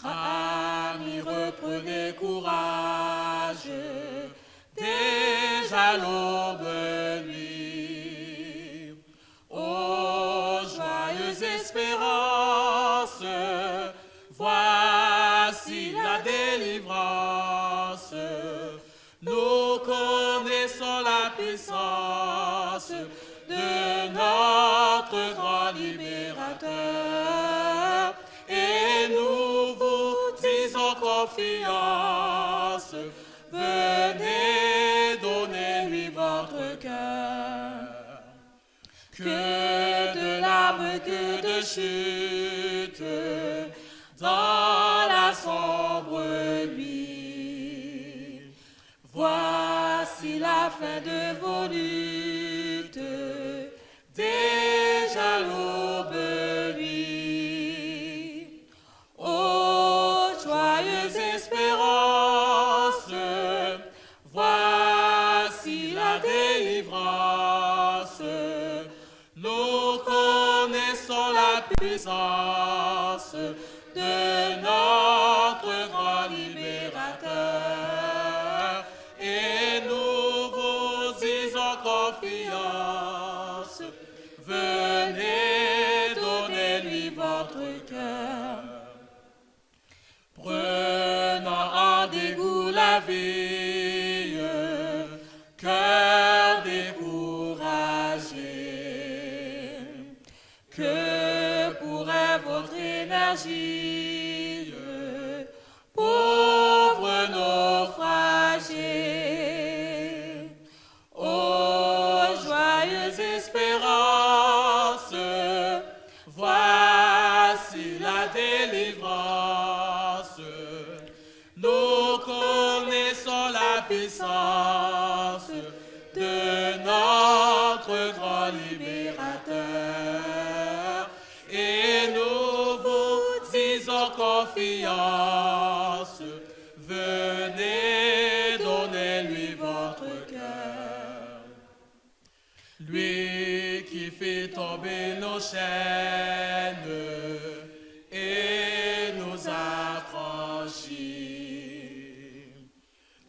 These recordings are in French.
Amis, reprenez courage, déjà l'aube nuit. Ô joyeuse espérance, voici la délivrance. Nous connaissons la puissance de notre grand libérateur. Et nous vous disons confiance, venez donner-lui votre cœur. Que de larmes, que de chute, dans la sombre nuit. Voici la fin de vos luttes, déjà l'aube nuit. Ô joyeuse espérance, voici la délivrance. Nous connaissons la puissance de notre grand libérateur. Et nous vous disons confiance, venez donner-lui votre cœur. Prenant en dégoût la vie, cœur découragé, que pourrait votre énergie, pauvre naufragé? Ô joyeuse espérance, voici la délivrance. Nous connaissons la puissance de notre grand libérateur. Et nous vous disons confiance, venez donner-lui votre cœur. Lui qui fait tomber nos chaînes et nous affranchit.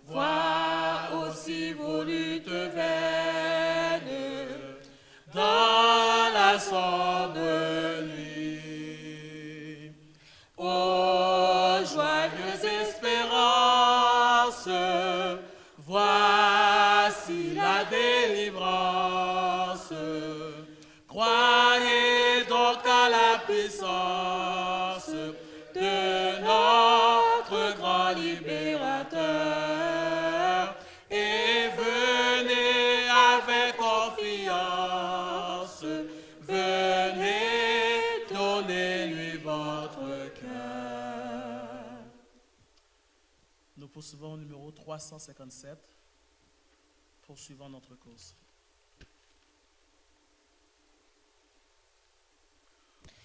Vois aussi vos luttes vaines dans la sombre nuit. Ô joyeuse espérance, voici la délivrance. Croyez donc à la puissance de notre grand libérateur et venez avec confiance, venez donner-lui votre cœur. Nous poursuivons au numéro 357, poursuivant notre course.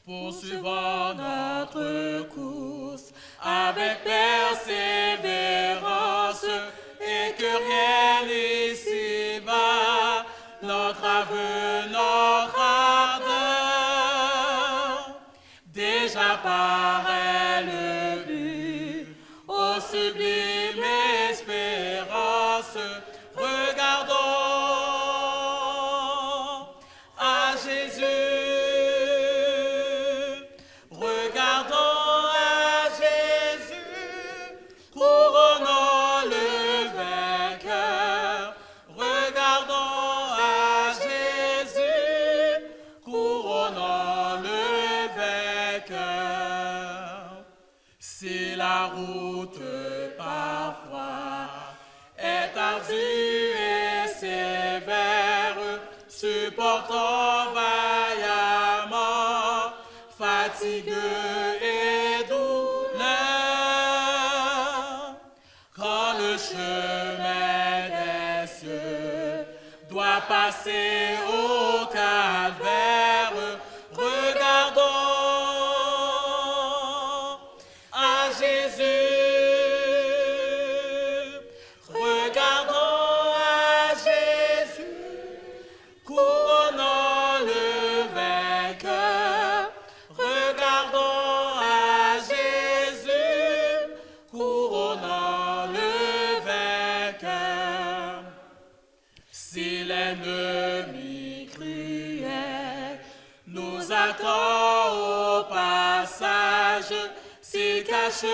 Poursuivons notre course avec persévérance et que rien ici-bas n'entrave notre ardeur. Déjà paraît le but, ô sublime espérance, regardons à Jésus. Si la route parfois est ardue et sévère, supportons vaillamment fatigue et douleur. Quand le chemin des cieux doit passer au calvaire, regardons Jésus, regardons à Jésus, couronnant le vainqueur. Regardons à Jésus, passage, s'il cache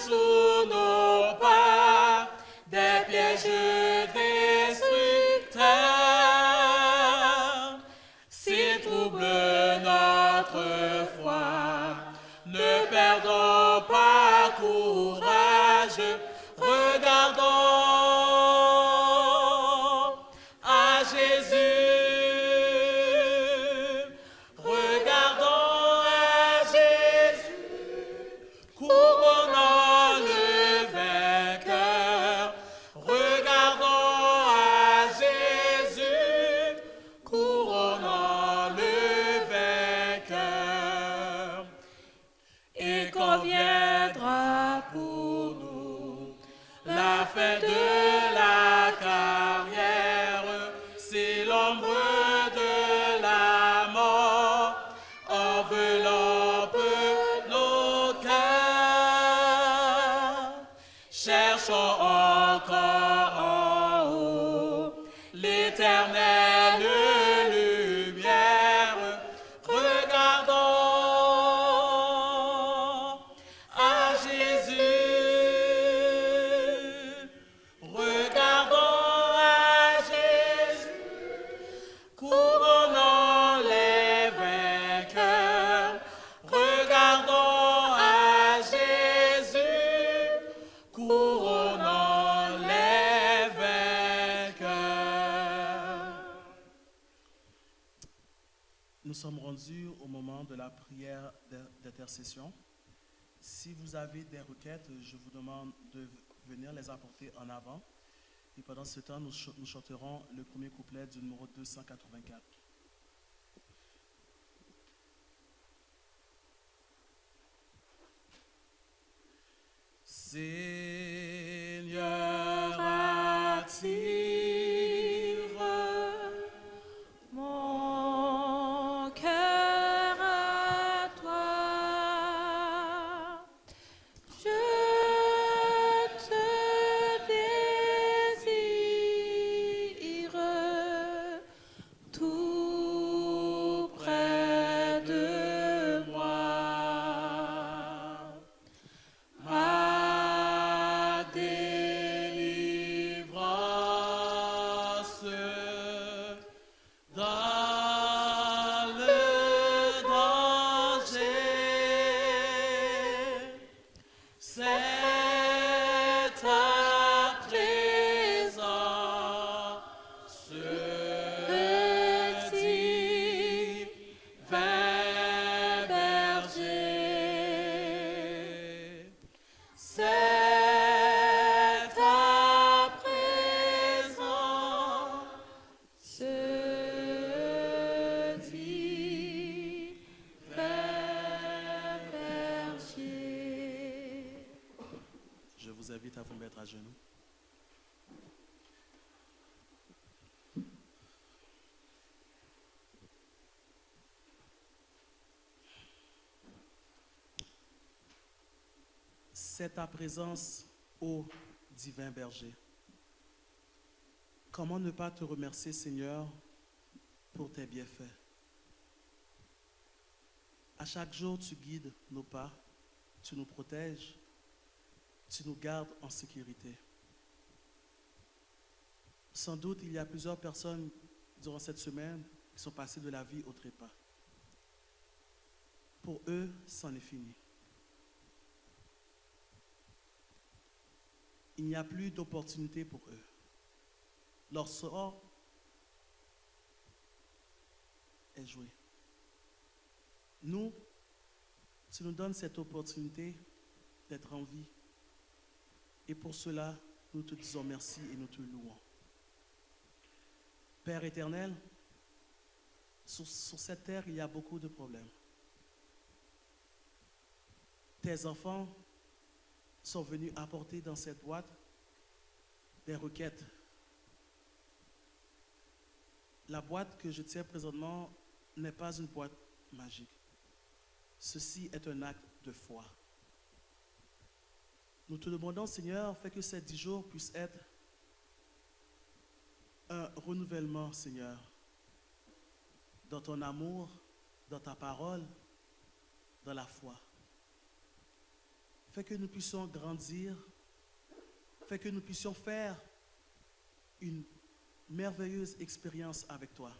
sous nos pas des pièges destructeurs, s'il trouble notre foi, ne perdons pas courage, regardons à Jésus, regardons à Jésus, couronnant le vainqueur, regardons à Jésus, couronnant le vainqueur. Et quand viendra pour nous la fin de la carrière, c'est l'ombre de la mort enveloppe nos cœurs. Cherchons encore en haut l'éternelle lumière. Regardons à Jésus, regardons à Jésus, couronnant les vainqueurs. Regardons à Jésus, couronnant les vainqueurs. Nous sommes rendus au moment de la prière d'intercession. Si vous avez des requêtes, je vous demande de venir les apporter en avant. Et pendant ce temps, nous chanterons le premier couplet du numéro 284. Seigneur, attire mon cœur à toi, je te désire tout près de moi. Ma délivrance dans le danger, c'est ta présence, divin berger. C'est ta présence, divin berger. Je vous invite à vous mettre à genoux. C'est ta présence, ô divin berger. Comment ne pas te remercier, Seigneur, pour tes bienfaits? À chaque jour, tu guides nos pas, tu nous protèges, tu nous gardes en sécurité. Sans doute, il y a plusieurs personnes durant cette semaine qui sont passées de la vie au trépas. Pour eux, c'en est fini. Il n'y a plus d'opportunité pour eux. Leur sort est joué. Nous, tu nous donnes cette opportunité d'être en vie. Et pour cela, nous te disons merci et nous te louons. Père éternel, sur cette terre, il y a beaucoup de problèmes. Tes enfants sont venus apporter dans cette boîte des requêtes. La boîte que je tiens présentement n'est pas une boîte magique. Ceci est un acte de foi. Nous te demandons, Seigneur, fais que ces 10 jours puissent être un renouvellement, Seigneur, dans ton amour, dans ta parole, dans la foi. Fais que nous puissions grandir. Fais que nous puissions faire une merveilleuse expérience avec toi.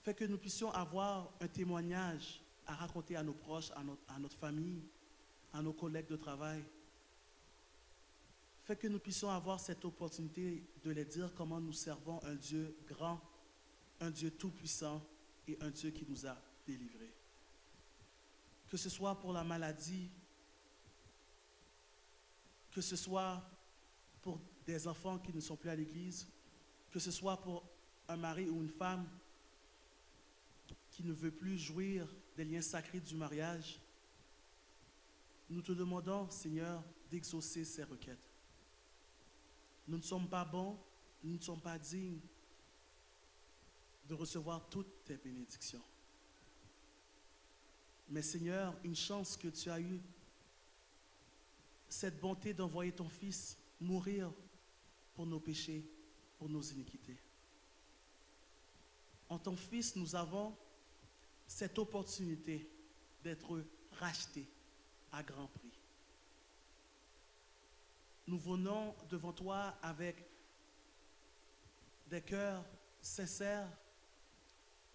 Fais que nous puissions avoir un témoignage à raconter à nos proches, à notre famille, à nos collègues de travail. Fais que nous puissions avoir cette opportunité de les dire comment nous servons un Dieu grand, un Dieu tout-puissant et un Dieu qui nous a délivrés. Que ce soit pour la maladie, que ce soit pour des enfants qui ne sont plus à l'église, que ce soit pour un mari ou une femme qui ne veut plus jouir des liens sacrés du mariage, nous te demandons, Seigneur, d'exaucer ces requêtes. Nous ne sommes pas bons, nous ne sommes pas dignes de recevoir toutes tes bénédictions. Mais Seigneur, une chance que tu as eue, cette bonté d'envoyer ton Fils mourir pour nos péchés, pour nos iniquités. En ton Fils, nous avons cette opportunité d'être rachetés à grand prix. Nous venons devant toi avec des cœurs sincères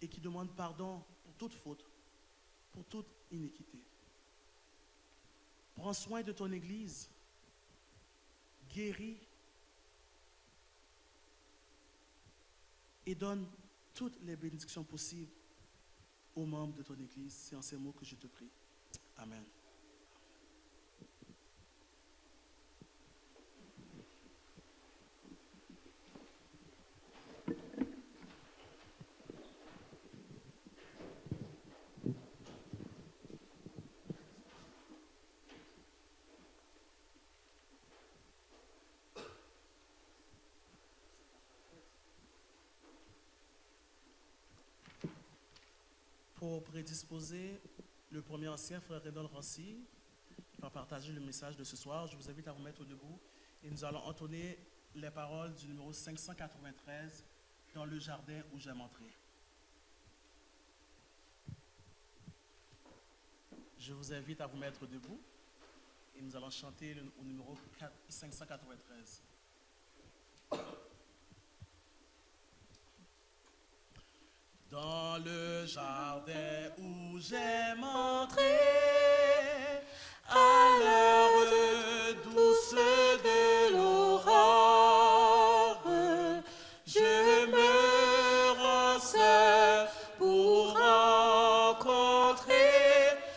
et qui demandent pardon pour toute faute, pour toute iniquité. Prends soin de ton Église, guéris et donne toutes les bénédictions possibles aux membres de ton Église. C'est en ces mots que je te prie. Amen. Pour prédisposer le premier ancien, frère Redol Rossi, qui va partager le message de ce soir, je vous invite à vous mettre debout et nous allons entonner les paroles du numéro 593 dans le jardin où j'aime entrer. Je vous invite à vous mettre debout et nous allons chanter au numéro 593. Dans le jardin où j'aime entrer, à l'heure douce de l'aurore, je me rends seul pour rencontrer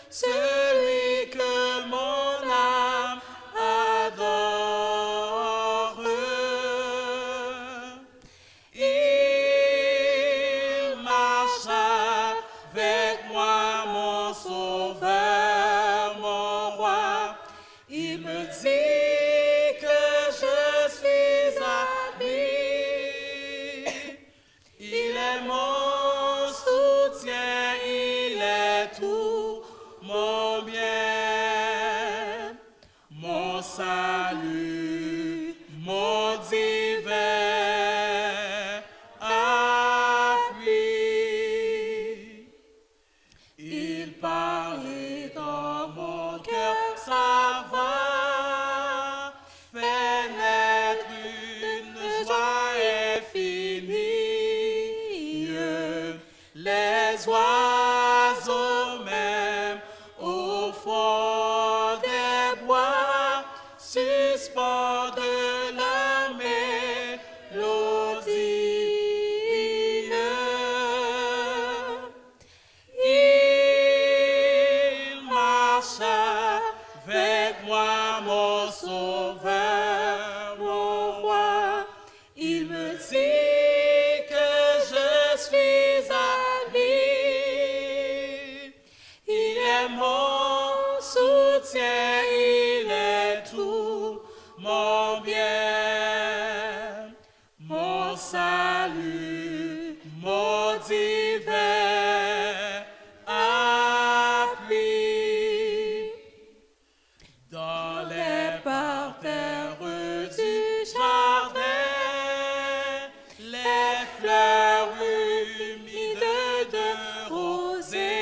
celui que mon âme adore. Il marche avec moi, mon sauveur, mon roi. Il me dit que je suis à lui. Il est mon soutien, il est tout mon bien, mon salut, mon divin appui. Il parlait dans mon cœur, sa voix fait naître une joie infinie. Les oiseaux même au fond des bois suspendent leur mélodie. Il marche avec moi, mon sauveur, mon roi. Il me dit que je suis à lui. Il est mon soutien, il est tout mon bien, mon salut, mon divin appui. Dans les parterres du jardin, les fleurs humides de rosée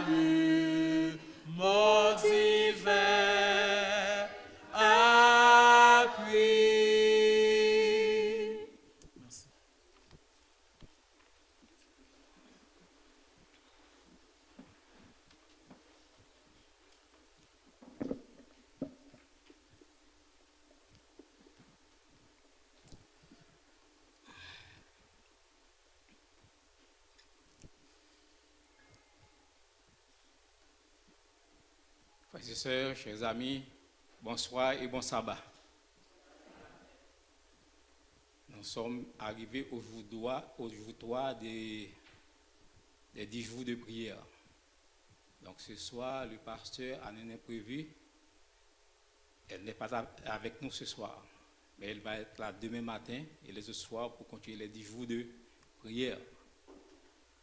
salut, mon divin appui. Merci. Frères et sœurs, chers amis, bonsoir et bon sabbat. Nous sommes arrivés au jour 3 des 10 jours de prière. Donc ce soir, le pasteur a un imprévu. Elle n'est pas avec nous ce soir, mais elle va être là demain matin et les autres soirs pour continuer les 10 jours de prière.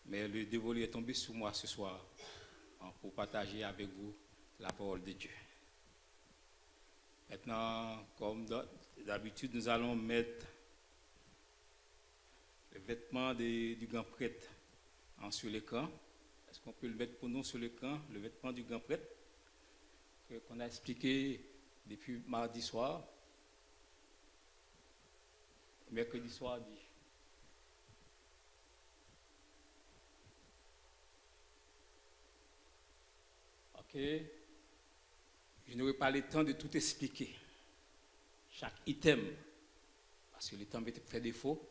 Mais le dévolu est tombé sur moi ce soir pour partager avec vous la parole de Dieu. Maintenant, comme d'habitude, nous allons mettre le vêtement du grand prêtre sur l'écran. Est-ce qu'on peut le mettre pour nous sur l'écran, le vêtement du grand prêtre qu'on a expliqué depuis mardi soir, mercredi soir dit. Ok. Je n'aurai pas le temps de tout expliquer. Chaque item, parce que le temps va te faire défaut.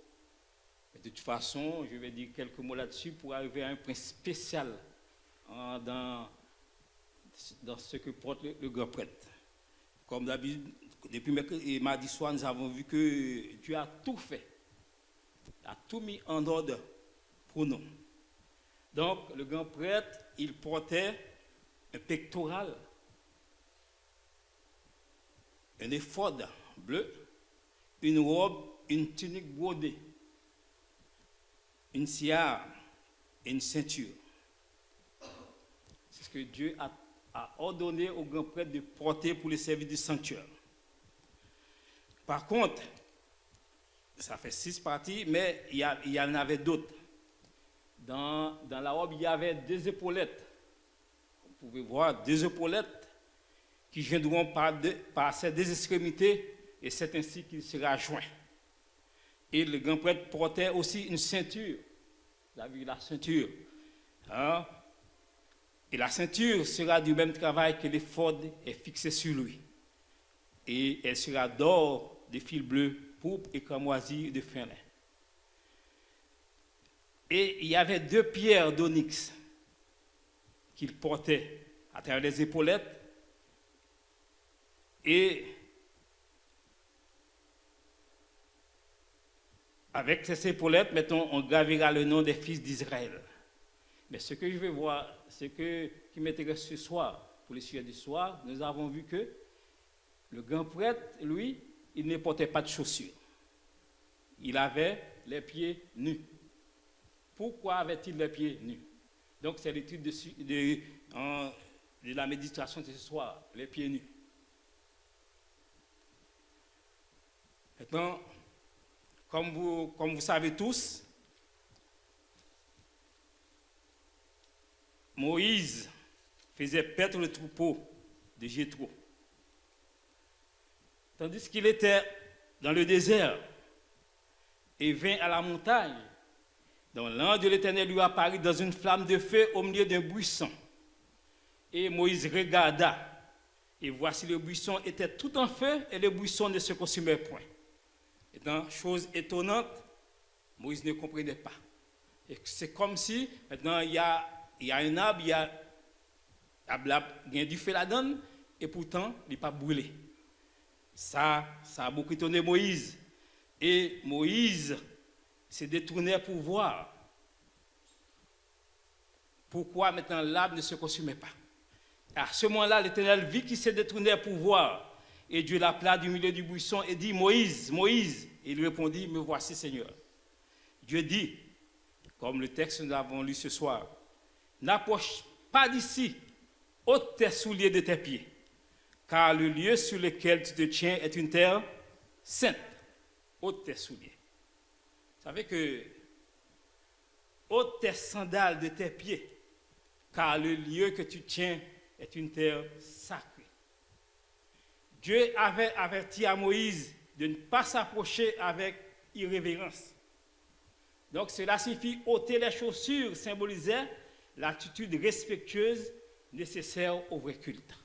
Mais de toute façon, je vais dire quelques mots là-dessus pour arriver à un point spécial dans ce que porte le grand prêtre. Comme d'habitude, depuis mercredi et mardi soir, nous avons vu que Dieu a tout fait. Il a tout mis en ordre pour nous. Donc, le grand prêtre, il portait un pectoral, un éphod bleu, une robe, une tunique brodée, une siare et une ceinture. C'est ce que Dieu a ordonné au grand prêtre de porter pour le service du sanctuaire. Par contre, ça fait 6 parties, mais il y en avait d'autres. Dans la robe, il y avait 2 épaulettes. Vous pouvez voir 2 épaulettes qui viendront par ces 2 extrémités, et c'est ainsi qu'il sera joint. Et le grand prêtre portait aussi une ceinture. Vous avez vu la ceinture. Hein? Et la ceinture sera du même travail que l'éphod est fixé sur lui. Et elle sera d'or, de fil bleu, pourpre et cramoisi de fin lin. Et il y avait 2 pierres d'onyx qu'il portait à travers les épaulettes. Et avec ces épaulettes, mettons, on gravera le nom des fils d'Israël. Mais ce que je veux voir, ce qui m'intéresse ce soir, pour les sujets du soir, nous avons vu que le grand prêtre, lui, il ne portait pas de chaussures. Il avait les pieds nus. Pourquoi avait-il les pieds nus? Donc c'est l'étude de la méditation de ce soir, les pieds nus. Maintenant, comme vous savez tous, Moïse faisait paître le troupeau de Jéthro. Tandis qu'il était dans le désert et vint à la montagne, dont l'ange de l'Éternel lui apparut dans une flamme de feu au milieu d'un buisson. Et Moïse regarda, et voici le buisson était tout en feu et le buisson ne se consumait point. Et dans chose étonnante, Moïse ne comprenait pas. Et c'est comme si, maintenant, il y a un arbre, il y a du feu là-dedans, et pourtant, il n'est pas brûlé. Ça a beaucoup étonné Moïse. Et Moïse se détournait pour voir pourquoi maintenant l'arbre ne se consumait pas. À ce moment-là, l'Éternel vit qu'il se détournait pour voir. Et Dieu l'appela du milieu du buisson et dit, Moïse, Moïse. Et il répondit, me voici Seigneur. Dieu dit, comme le texte que nous avons lu ce soir, n'approche pas d'ici, ôte tes souliers de tes pieds, car le lieu sur lequel tu te tiens est une terre sainte. Ôte tes souliers. Vous savez que ôte tes sandales de tes pieds, car le lieu que tu tiens est une terre sacrée. Dieu avait averti à Moïse de ne pas s'approcher avec irrévérence. Donc cela signifie ôter les chaussures symbolisait l'attitude respectueuse nécessaire au vrai culte.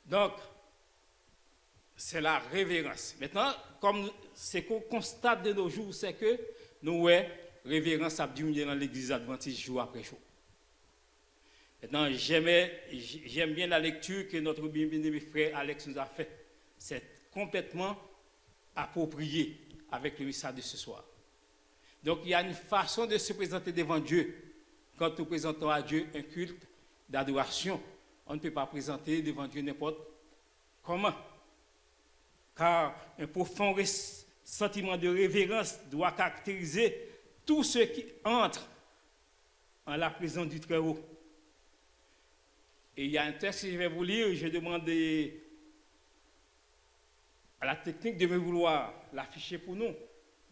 Donc, c'est la révérence. Maintenant, comme ce qu'on constate de nos jours, c'est que nous, révérence a diminué dans l'église adventiste jour après jour. Maintenant, j'aime bien la lecture que notre bien-aimé frère Alex nous a fait. C'est complètement approprié avec le message de ce soir. Donc, il y a une façon de se présenter devant Dieu. Quand nous présentons à Dieu un culte d'adoration, on ne peut pas présenter devant Dieu n'importe comment. Car un profond sentiment de révérence doit caractériser tous ceux qui entrent en la présence du Très-Haut. Et il y a un texte que je vais vous lire, je demande à la technique de me vouloir l'afficher pour nous.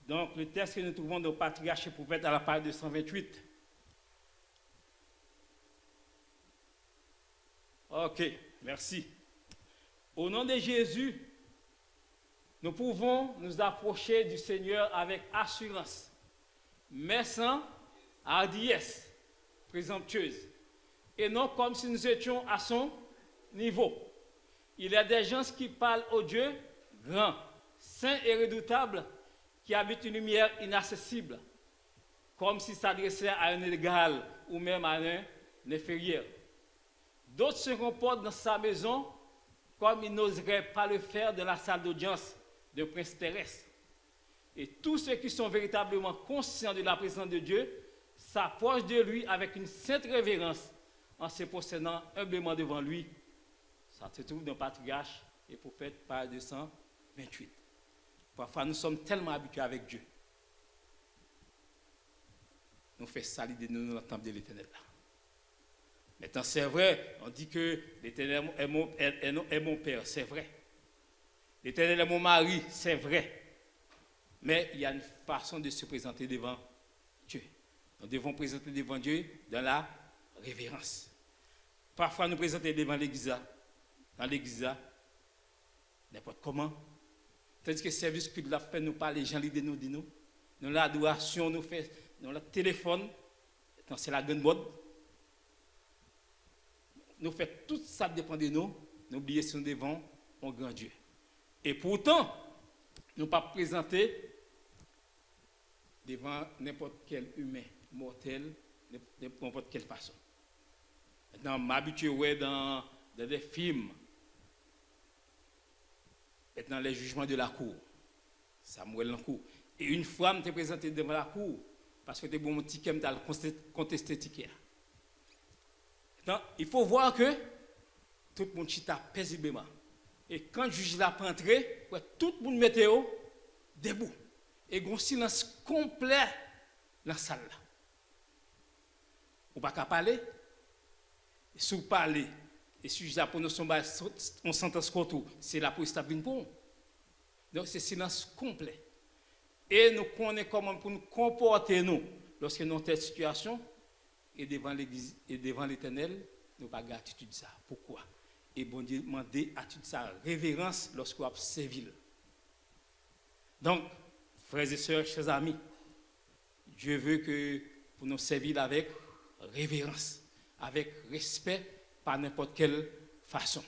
Donc, le texte que nous trouvons dans le Patriarche et Prophète à la page 228. Ok, merci. Au nom de Jésus, nous pouvons nous approcher du Seigneur avec assurance, mais sans hardiesse présomptueuse, et non comme si nous étions à son niveau. Il y a des gens qui parlent au Dieu grand, saint et redoutable, qui habite une lumière inaccessible, comme s'il s'adressait à un égal ou même à un inférieur. D'autres se comportent dans sa maison comme ils n'oseraient pas le faire dans la salle d'audience d'un prince terrestre. Et tous ceux qui sont véritablement conscients de la présence de Dieu s'approchent de lui avec une sainte révérence en se prosternant humblement devant lui. Ça se trouve dans Patriarche et Prophète, page 228. Parfois, nous sommes tellement habitués avec Dieu. Nous faisons salir de nous dans le temple de l'Éternel. Maintenant, c'est vrai, on dit que l'Éternel est mon Père, c'est vrai. L'Éternel est mon mari, c'est vrai. Mais il y a une façon de se présenter devant Dieu. Nous devons présenter devant Dieu dans la révérence. Parfois, nous présentons devant l'église, dans l'église, n'importe comment. Tandis que le service que nous fait, nous parle, les gens de nous, nous l'adoration, nous fait, nous le téléphone, c'est la grande mode. Nous faisons tout ça dépend de nous, nous oublions si nous devons un grand Dieu. Et pourtant, nous ne pas présenter devant n'importe quel humain mortel, de n'importe quelle façon. Maintenant, m'habituer dans des films, dans les jugements de la cour, Samuel en cour. Et une fois, je t'ai présenté devant la cour, parce que tu es bon, mon ticket, je t'ai contesté le ticket. Donc, il faut voir que tout le monde chita paisiblement. Et quand le juge l'a entré, tout le monde mettait debout. Et il y a un silence complet dans la salle. On ne peut pas parler. Et si vous parlez, et si le juge a prononcé une sentence contre vous, c'est la police qui vient pour vous. Donc, c'est silence complet. Et nous connaissons comment pour nous comporter nous lorsque nous sommes dans cette situation. Et devant l'Église et devant l'Éternel, nous n'avons pas d'attitude ça. Pourquoi? Et bon Dieu demande attitude ça, révérence lorsqu'on a servi. Donc, frères et sœurs, chers amis, Dieu veut que pour nous servir avec révérence, avec respect, par n'importe quelle façon.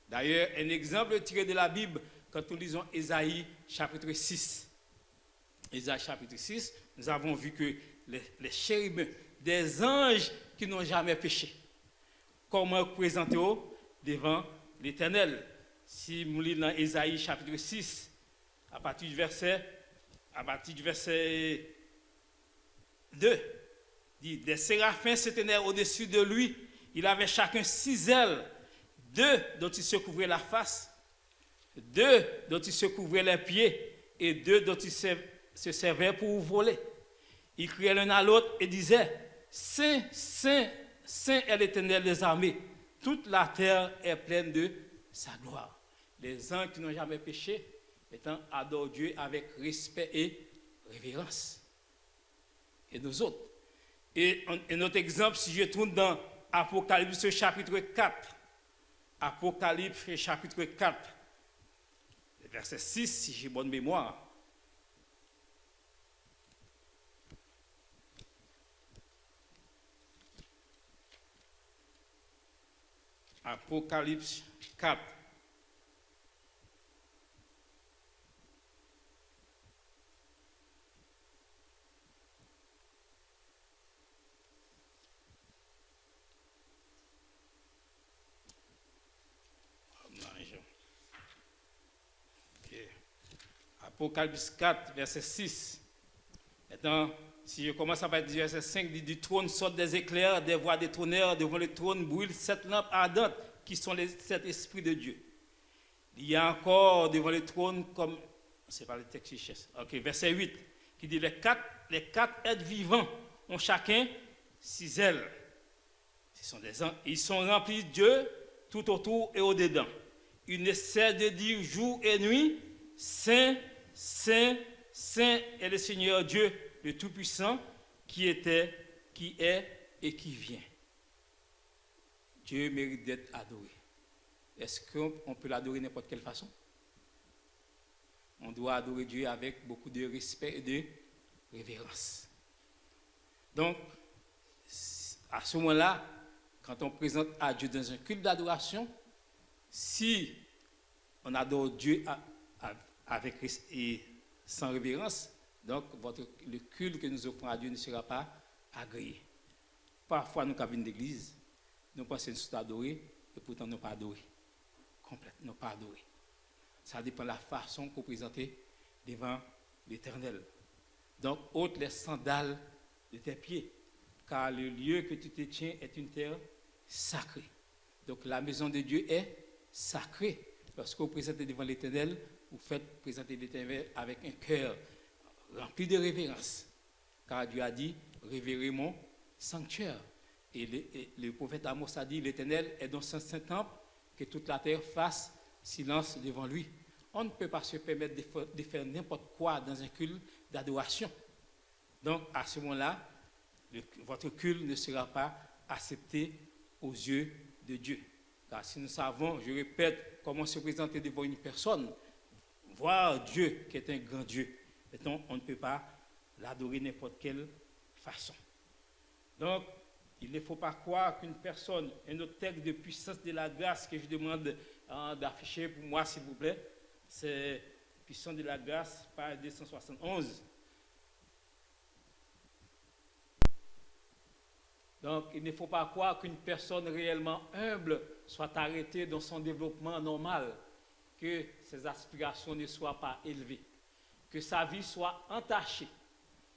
D'ailleurs, un exemple tiré de la Bible, quand nous lisons Ésaïe chapitre 6. Ésaïe chapitre 6, nous avons vu que les chérubins, des anges qui n'ont jamais péché, comment présenter devant l'Éternel. Si nous lisons dans Ésaïe chapitre 6, à partir du verset 2, dit, des séraphins se tenaient au-dessus de lui, il avait chacun 6 ailes, 2 dont il se couvrait la face, 2 dont il se couvrait les pieds, et 2 dont il se servait pour voler. Il criait l'un à l'autre et disait, Saint, Saint, Saint est l'Éternel des armées. Toute la terre est pleine de sa gloire. Les anges qui n'ont jamais péché, étant adorent Dieu avec respect et révérence. Et nous autres. Et un autre exemple, si je tourne dans Apocalypse chapitre 4, Apocalypse chapitre 4, verset 6, si j'ai bonne mémoire. Apocalypse 4. Apocalypse 4, verset 6. Maintenant, si je commence à partir du verset 5, dit, du trône sortent des éclairs, des voix des tonnerres, devant le trône brûlent 7 lampes ardentes, qui sont les 7 esprits de Dieu. Il y a encore devant le trône, comme, c'est pas le texte que je cherche. Ok, verset 8, qui dit, les quatre êtres vivants ont chacun 6 ailes. Ils sont remplis de Dieu tout autour et au-dedans. Ils ne cessent de dire jour et nuit, Saint, Saint, Saint est le Seigneur Dieu, le Tout-Puissant, qui était, qui est et qui vient. Dieu mérite d'être adoré. Est-ce qu'on peut l'adorer de n'importe quelle façon? On doit adorer Dieu avec beaucoup de respect et de révérence. Donc, à ce moment-là, quand on présente à Dieu dans un culte d'adoration, si on adore Dieu avec et sans révérence, donc le culte que nous offrons à Dieu ne sera pas agréé. Parfois, nous venons d'église, nous pensons que nous sommes adorés, et pourtant nous ne pas adorés. Complètement, pas adorés. Ça dépend de la façon qu'on présente devant l'Éternel. Donc, ôte les sandales de tes pieds, car le lieu que tu te tiens est une terre sacrée. Donc, la maison de Dieu est sacrée. Lorsque vous présentez devant l'Éternel, vous faites présenter l'Éternel avec un cœur rempli de révérence. Car Dieu a dit, révérez mon sanctuaire. Et le prophète Amos a dit, l'Éternel est dans son saint temple, que toute la terre fasse silence devant lui. On ne peut pas se permettre de faire n'importe quoi dans un culte d'adoration. Donc, à ce moment-là, votre culte ne sera pas accepté aux yeux de Dieu. Car si nous savons, je répète, comment se présenter devant une personne, voir Dieu qui est un grand Dieu, maintenant, on ne peut pas l'adorer n'importe quelle façon. Donc, il ne faut pas croire qu'une personne, un autre texte de puissance de la grâce que je demande d'afficher pour moi, s'il vous plaît, c'est puissance de la grâce, page 271. Donc, il ne faut pas croire qu'une personne réellement humble soit arrêtée dans son développement normal, que ses aspirations ne soient pas élevées, que sa vie soit entachée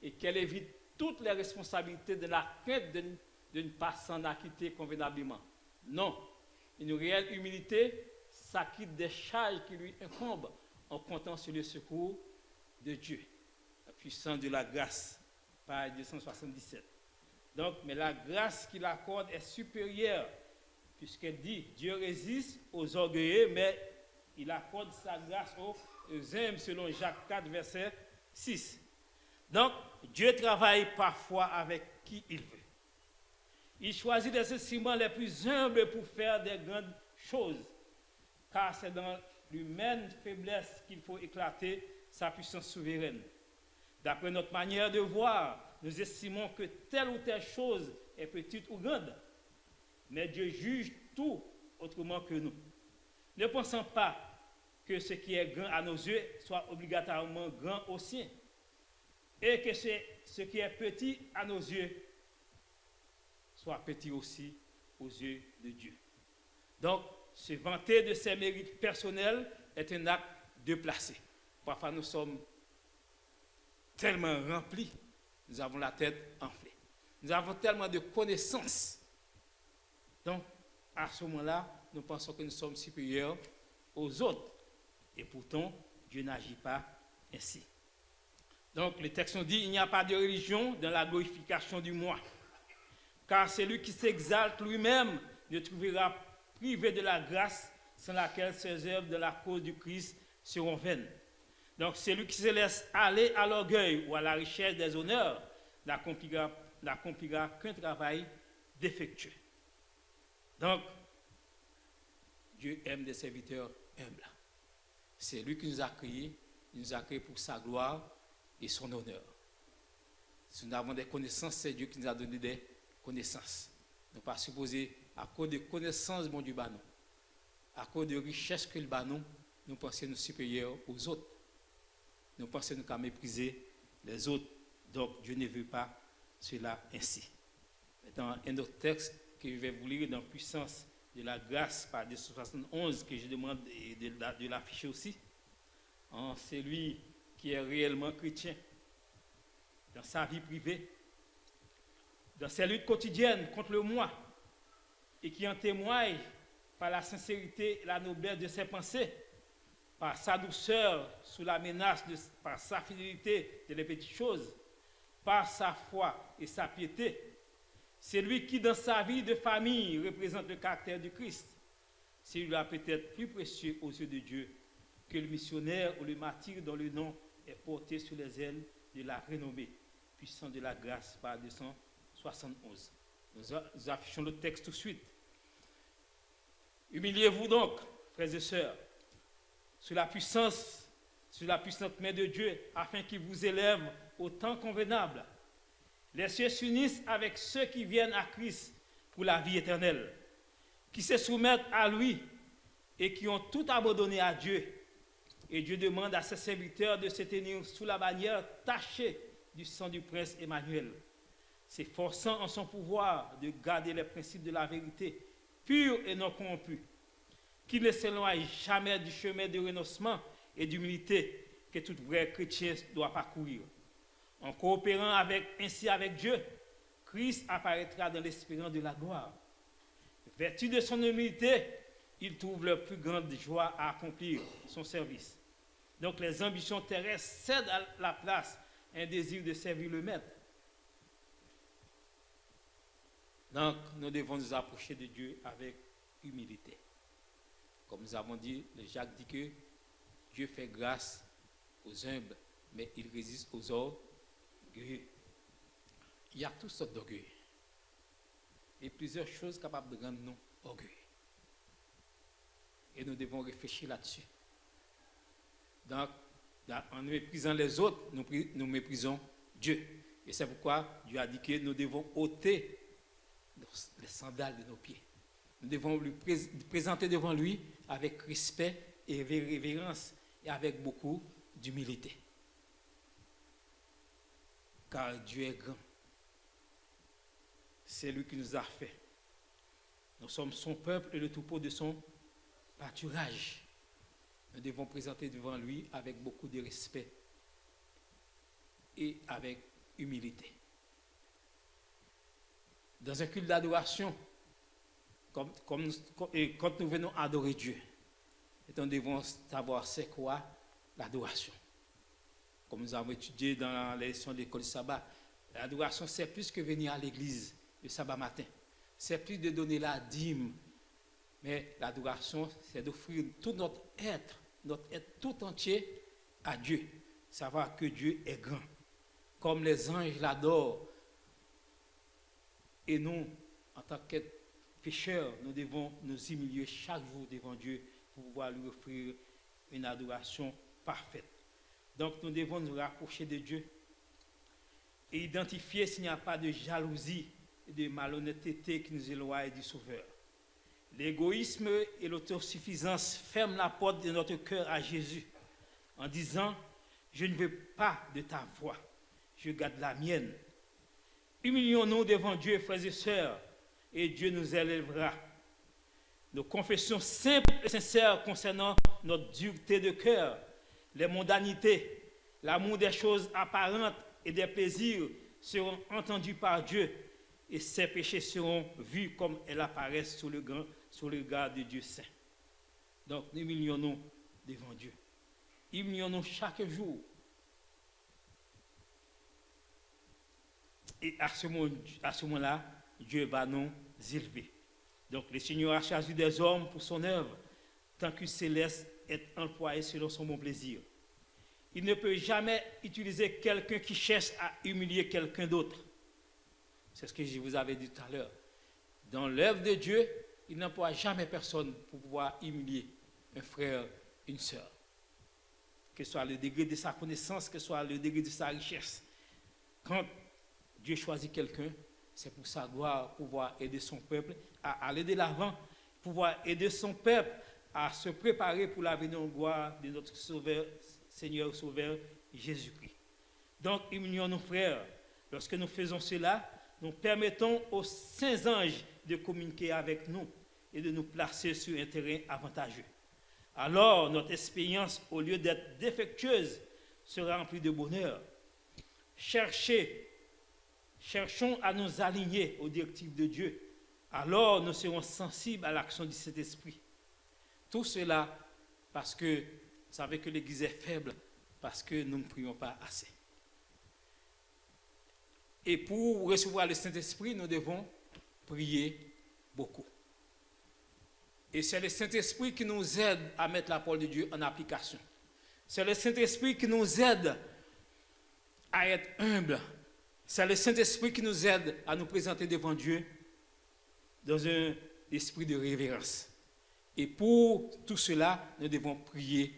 et qu'elle évite toutes les responsabilités de la crainte de ne pas s'en acquitter convenablement. Non, une réelle humilité s'acquitte des charges qui lui incombent en comptant sur le secours de Dieu. La puissance de la grâce, page 277. Donc, mais la grâce qu'il accorde est supérieure, puisqu'elle dit, Dieu résiste aux orgueilleux, mais il accorde sa grâce aux humbles, selon Jacques 4, verset 6. Donc, Dieu travaille parfois avec qui il veut. Il choisit les instruments les plus humbles pour faire des grandes choses, car c'est dans l'humaine faiblesse qu'il faut éclater sa puissance souveraine. D'après notre manière de voir, nous estimons que telle ou telle chose est petite ou grande, mais Dieu juge tout autrement que nous. Ne pensons pas que ce qui est grand à nos yeux soit obligatoirement grand aux siens, et que ce qui est petit à nos yeux soit petit aussi aux yeux de Dieu. Donc, se vanter de ses mérites personnels est un acte déplacé. Parfois, nous sommes tellement remplis, nous avons la tête enflée. Nous avons tellement de connaissances. Donc, à ce moment-là, nous pensons que nous sommes supérieurs aux autres. Et pourtant, Dieu n'agit pas ainsi. Donc, le texte nous dit, il n'y a pas de religion dans la glorification du moi. Car celui qui s'exalte lui-même ne trouvera privé de la grâce sans laquelle ses œuvres de la cause du Christ seront vaines. Donc, celui qui se laisse aller à l'orgueil ou à la richesse des honneurs n'accomplira n'accomplira qu'un travail défectueux. Donc, Dieu aime des serviteurs humbles. C'est lui qui nous a créés. Il nous a créés pour sa gloire et son honneur. Si nous avons des connaissances, c'est Dieu qui nous a donné des connaissances. Nous ne pas supposer, à cause de connaissances, bon Dieu, nous, à cause de richesses que le banon, nous pensons nous supérieurs aux autres. Nous pensons nous qu'à mépriser les autres. Donc, Dieu ne veut pas cela ainsi. Dans un autre texte que je vais vous lire dans Puissance de la grâce, par 271, que je demande de l'afficher aussi, en celui qui est réellement chrétien, dans sa vie privée, dans ses luttes quotidiennes contre le moi, et qui en témoigne par la sincérité et la noblesse de ses pensées, par sa douceur sous la menace, par sa fidélité de les petites choses, par sa foi et sa piété. C'est lui qui, dans sa vie de famille, représente le caractère du Christ. C'est lui-là peut-être plus précieux aux yeux de Dieu que le missionnaire ou le martyr dont le nom est porté sur les ailes de la renommée, puissant de la grâce, par 271. Nous affichons le texte tout de suite. Humiliez-vous donc, frères et sœurs, sous la puissante main de Dieu, afin qu'il vous élève au temps convenable. Les cieux s'unissent avec ceux qui viennent à Christ pour la vie éternelle, qui se soumettent à lui et qui ont tout abandonné à Dieu. Et Dieu demande à ses serviteurs de se tenir sous la bannière tachée du sang du prince Emmanuel, s'efforçant en son pouvoir de garder les principes de la vérité, purs et non corrompus, qui ne s'éloigne jamais du chemin de renoncement et d'humilité que tout vrai chrétien doit parcourir. En coopérant ainsi avec Dieu, Christ apparaîtra dans l'espérance de la gloire. Vertu de son humilité, il trouve la plus grande joie à accomplir son service. Donc les ambitions terrestres cèdent à la place à un désir de servir le Maître. Donc nous devons nous approcher de Dieu avec humilité. Comme nous avons dit, Jacques dit que Dieu fait grâce aux humbles, mais il résiste aux orgueilleux. Il y a toutes sortes d'orgueil. Et plusieurs choses capables de rendre nous orgueilleux. Et nous devons réfléchir là-dessus. Donc, en méprisant les autres, nous méprisons Dieu. Et c'est pourquoi Dieu a dit que nous devons ôter les sandales de nos pieds. Nous devons lui présenter devant lui avec respect et révérence et avec beaucoup d'humilité. Car Dieu est grand. C'est lui qui nous a fait. Nous sommes son peuple et le troupeau de son pâturage. Nous devons présenter devant lui avec beaucoup de respect et avec humilité. Dans un culte d'adoration, quand nous venons adorer Dieu, nous devons savoir c'est quoi l'adoration. Comme nous avons étudié dans la leçon de l'école du sabbat, l'adoration c'est plus que venir à l'église le sabbat matin. C'est plus de donner la dîme, mais l'adoration c'est d'offrir tout notre être tout entier à Dieu. Savoir que Dieu est grand. Comme les anges l'adorent. Et nous, en tant que pécheurs, nous devons nous humilier chaque jour devant Dieu pour pouvoir lui offrir une adoration parfaite. Donc nous devons nous rapprocher de Dieu et identifier s'il n'y a pas de jalousie et de malhonnêteté qui nous éloigne du Sauveur. L'égoïsme et l'autosuffisance ferment la porte de notre cœur à Jésus en disant « Je ne veux pas de ta voix, je garde la mienne ». Humilions-nous devant Dieu, frères et sœurs, et Dieu nous élèvera. Nos confessions simples et sincères concernant notre dureté de cœur, les mondanités, l'amour des choses apparentes et des plaisirs seront entendus par Dieu et ces péchés seront vus comme elles apparaissent sous le regard de Dieu saint. Donc, humilions-nous devant Dieu. Humilions-nous chaque jour. Et à ce moment-là, Dieu va nous élever. Donc, le Seigneur a choisi des hommes pour son œuvre, tant qu'il se laisse être employé selon son bon plaisir. Il ne peut jamais utiliser quelqu'un qui cherche à humilier quelqu'un d'autre. C'est ce que je vous avais dit tout à l'heure. Dans l'œuvre de Dieu, il n'emploie jamais personne pour pouvoir humilier un frère, une sœur. Que ce soit le degré de sa connaissance, que ce soit le degré de sa richesse. Quand Dieu choisit quelqu'un, c'est pour sa gloire, pouvoir aider son peuple à aller de l'avant, pouvoir aider son peuple à se préparer pour la venue en gloire de notre Sauveur, Seigneur Sauveur Jésus-Christ. Donc, humilions nos frères. Lorsque nous faisons cela, nous permettons aux saints anges de communiquer avec nous et de nous placer sur un terrain avantageux. Alors, notre expérience, au lieu d'être défectueuse, sera remplie de bonheur. Cherchons à nous aligner aux directives de Dieu. Alors, nous serons sensibles à l'action du Saint-Esprit. Tout cela parce que vous savez que l'Église est faible, parce que nous ne prions pas assez. Et pour recevoir le Saint-Esprit, nous devons prier beaucoup. Et c'est le Saint-Esprit qui nous aide à mettre la parole de Dieu en application. C'est le Saint-Esprit qui nous aide à être humbles. C'est le Saint-Esprit qui nous aide à nous présenter devant Dieu dans un esprit de révérence. Et pour tout cela, nous devons prier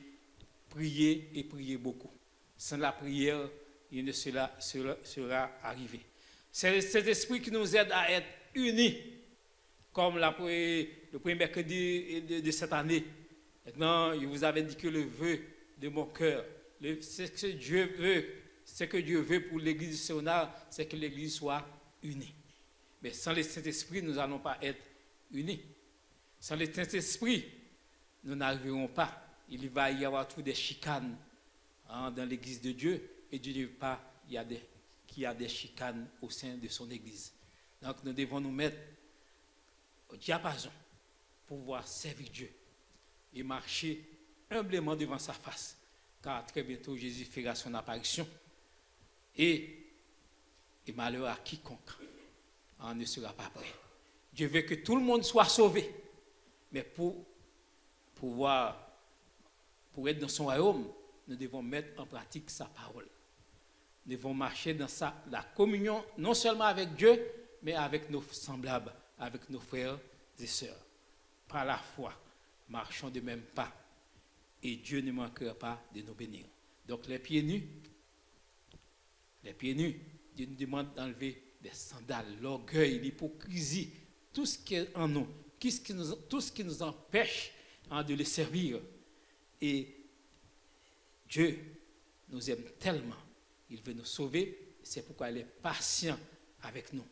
et prier beaucoup. Sans la prière, rien de cela sera arrivé. C'est cet esprit qui nous aide à être unis, comme le premier mercredi de cette année. Maintenant, je vous avais dit que le vœu de mon cœur, ce que Dieu veut pour l'Église du Séonard, c'est que l'Église soit unie. Mais sans le Saint-Esprit, nous n'allons pas être unis. Sans le Saint-Esprit, nous n'arriverons pas. Il va y avoir tout des chicanes dans l'Église de Dieu, et Dieu ne veut pas qu'il y a des chicanes au sein de son Église. Donc nous devons nous mettre au diapason pour pouvoir servir Dieu et marcher humblement devant sa face, car très bientôt Jésus fera son apparition et malheur à quiconque ne sera pas prêt. Dieu veut que tout le monde soit sauvé, mais pour être dans son royaume, nous devons mettre en pratique sa parole. Nous devons marcher dans la communion, non seulement avec Dieu, mais avec nos semblables, avec nos frères et sœurs. Par la foi, marchons de même pas, et Dieu ne manquera pas de nous bénir. Donc les pieds nus, Dieu nous demande d'enlever des sandales, l'orgueil, l'hypocrisie, tout ce qui est en nous, tout ce qui nous empêche de le servir. Et Dieu nous aime tellement, il veut nous sauver, c'est pourquoi il est patient avec nous.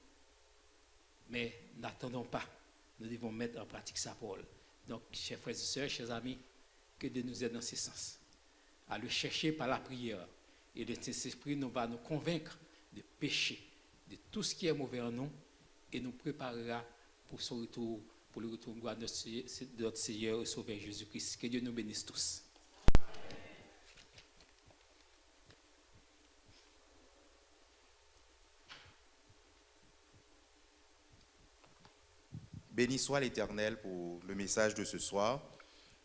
Mais n'attendons pas, nous devons mettre en pratique sa parole. Donc, chers frères et sœurs, chers amis, que Dieu nous aide dans ce sens, à le chercher par la prière. Et le Saint-Esprit va nous convaincre de pécher, de tout ce qui est mauvais en nous, et nous préparera pour son retour, pour le retour de notre Seigneur et Sauveur Jésus-Christ. Que Dieu nous bénisse tous. Béni soit l'Éternel pour le message de ce soir.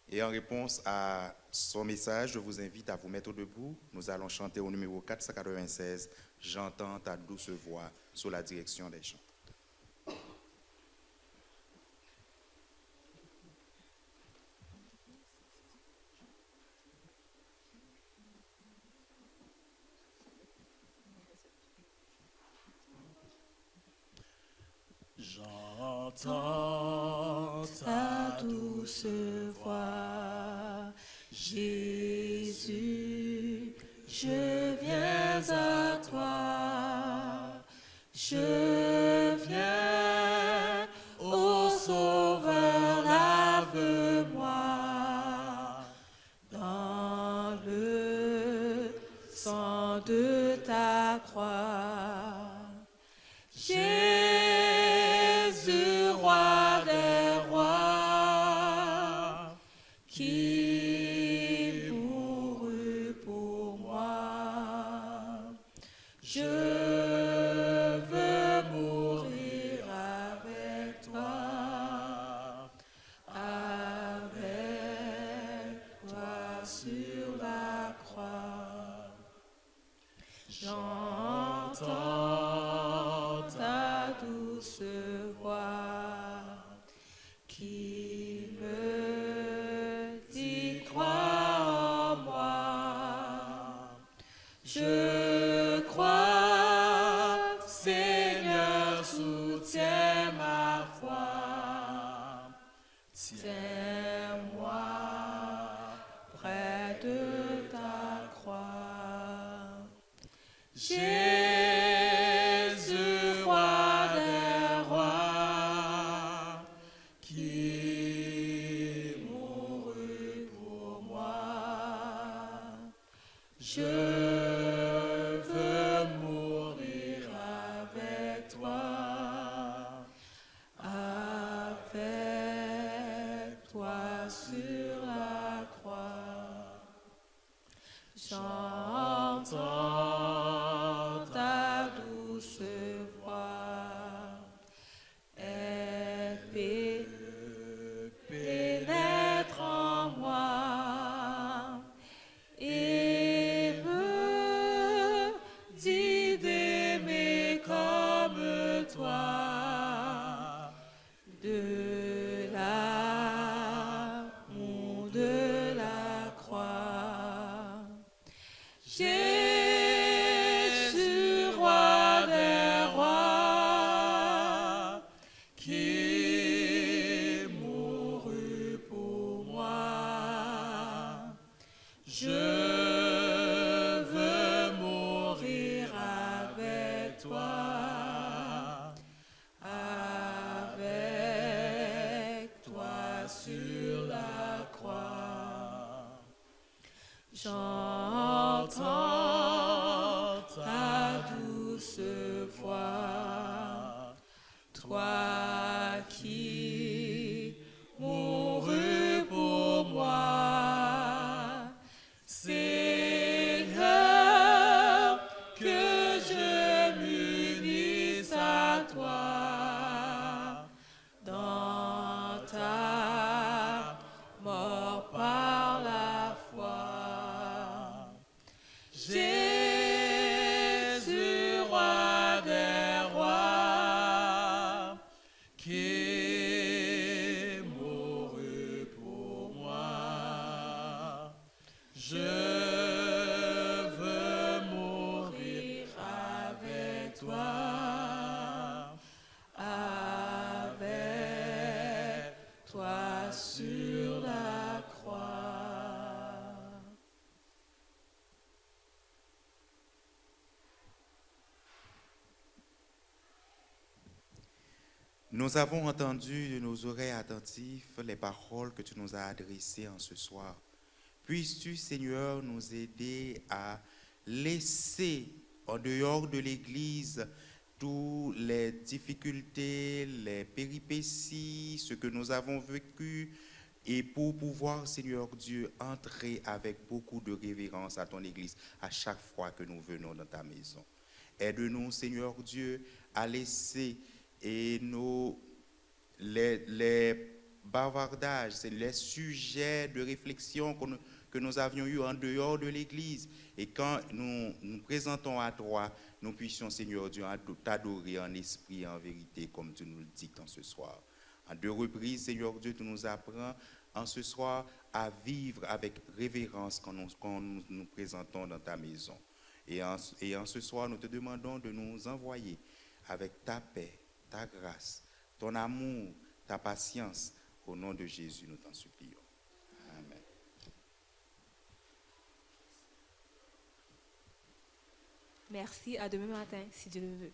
Et en réponse à son message, je vous invite à vous mettre debout. Nous allons chanter au numéro 496, « J'entends ta douce voix » sous la direction des chants. J'entends ta douce voix, Jésus, je viens à toi, je viens, ô Sauveur, lave-moi dans le sang de ta croix. Jésus, roi des rois, qui mourut pour moi. Je veux mourir avec toi sur la croix. J'entends ta qui me dit crois en moi. Je crois, Seigneur, soutiens ma foi. Tiens-moi près de ta croix. Jésus, roi des rois, qui mourut pour moi. Je veux mourir avec toi, sur la croix. J'entends ta douce voix, elle pénètre en moi et me dit d'aimer comme toi, de l'amour de la croix. Jésus, roi des rois, qui mourut pour moi. Je veux mourir avec toi, sur la croix. J'entends ta douce voix, toi qui mourus pour moi. Seigneur, que je m'unisse à toi dans ta mort par la foi. Jésus, roi des rois, qui mourut pour moi. Je veux mourir avec toi, sur la croix. Nous avons entendu de nos oreilles attentives les paroles que tu nous as adressées en ce soir. Puisses-tu, Seigneur, nous aider à laisser en dehors de l'Église toutes les difficultés, les péripéties, ce que nous avons vécu, et pour pouvoir, Seigneur Dieu, entrer avec beaucoup de révérence à ton Église à chaque fois que nous venons dans ta maison. Aide-nous, Seigneur Dieu, à laisser les bavardages, c'est les sujets de réflexion que nous avions eus en dehors de l'Église. Et quand nous nous présentons à toi, nous puissions, Seigneur Dieu, t'adorer en esprit et en vérité, comme tu nous le dictes en ce soir. En 2 reprises, Seigneur Dieu, tu nous apprends en ce soir à vivre avec révérence quand nous nous présentons dans ta maison. Et en ce soir, nous te demandons de nous envoyer avec ta paix, ta grâce, ton amour, ta patience. Au nom de Jésus, nous t'en supplions. Amen. Merci, à demain matin, si Dieu le veut.